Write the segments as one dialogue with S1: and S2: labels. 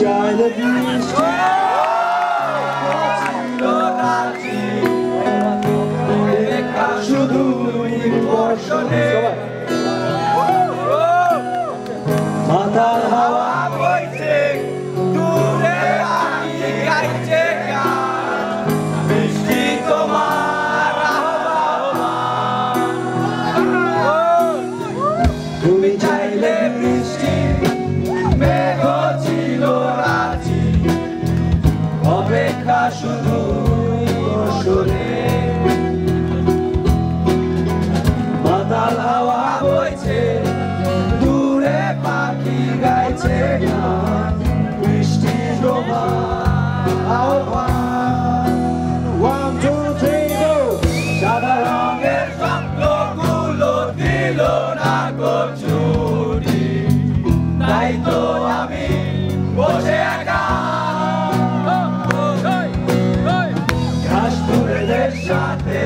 S1: চাইলে বৃষ্টি শুধু বর্ষণে মাথার হাওয়া বইছে দূরে গাইছে গান বৃষ্টি তোমার তুমি চাইলে বৃষ্টি মেঘ ছিল রাজি অপেক্ষা শুধু বর্ষণে মাতাল হাওয়া বইছে দূরে পাখি গাইছে গান বৃষ্টি তোমার আহ্বান 1 2 3 go সাদা রঙের স্বপ্নগুলো দিল না গো ছুটি তাই তো আমি বসে একা ঘাসফুলেদের সাথে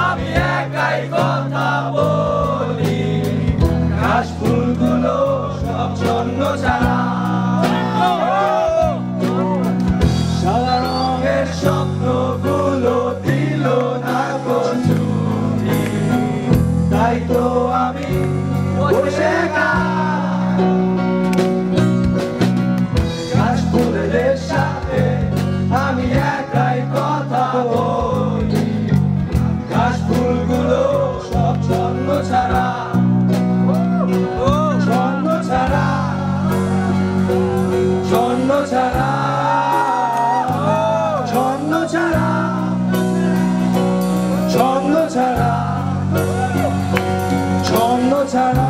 S1: আমি একাই কথা বলি ঘাসফুলগুলো সব ছন্ন ছাড়া সাদা রঙের স্বপ্নগুলো দিল না গো ছুটি তাই তো আমি বসে একা ঘাসফুলেদের সাথে আমি একাই কথা বলি ঘাসফুলগুলো সব ছন্ন ছাড়া ছন্ন ছাড়া ছন্ন ছাড়া ছন্ন ছাড়া ছন্ন ছাড়া ছন্ন ছাড়া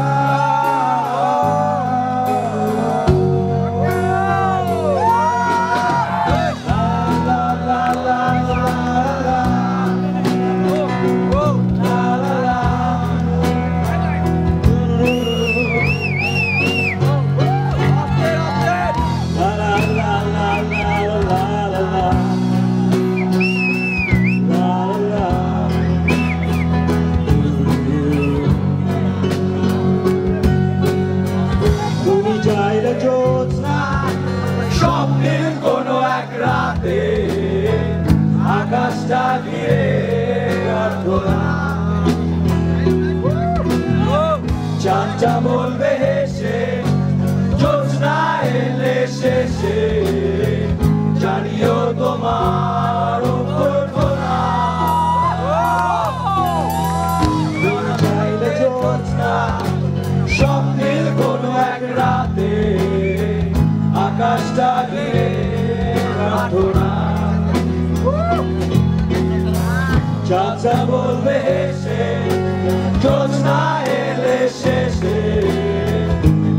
S1: স্বপ্নের কোনো এক রাতে আকাশটা দিয়ে চাঁদটা বলবে হেসে জ্যোৎস্না এলে শেষে জানিও তোমার চাইলে জ্যোৎস্না স্বপ্নের কোনো এক রাতে আকাশটা ঘিরে প্রার্থনা চাচা বলবে হেসে জ্যোৎস্না এলে শেষে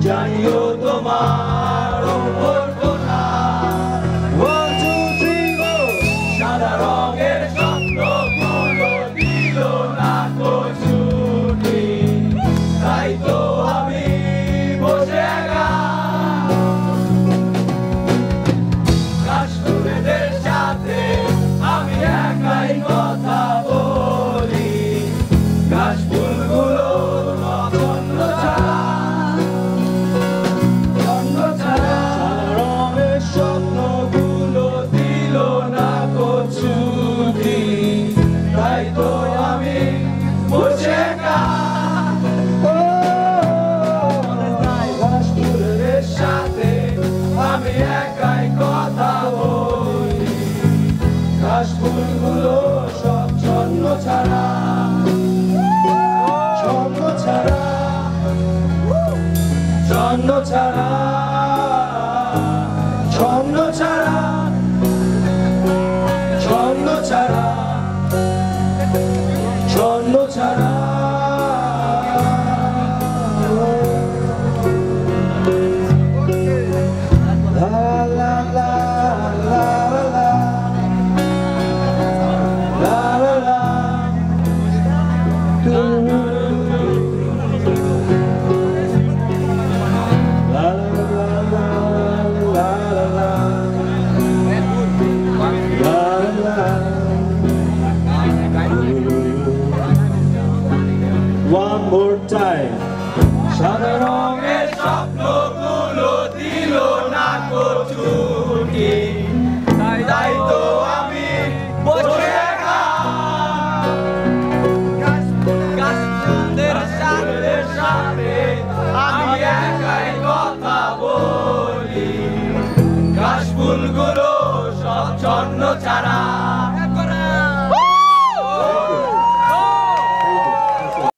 S1: জানিও তোমার অভ্যর্থনা 1 2 3 go সাদা রঙের স্বপ্নগুলো দিল না গো ছুটি তাই তো আমি বসে একা ঘাসফুলেদের সাথে আমি একাই কথা বলি ঘাসফুলগুলো ছন্ন ছাড়া ছন্ন ছাড়া সাদা রঙের স্বপ্নগুলো দিল না গো ছুটি তাই তো আমি বসে একা ঘাসফুলেদের সাথে আমি একাই কথা বলি ঘাসফুলগুলো সব ছন্ন ছাড়া ছন্ন ছাড়া ছন্ন ছাড়া ছন্ন ছাড়া ছন্ন ছাড়া ছন্ন ছাড়া la la la স্বর্ণ ছাড়া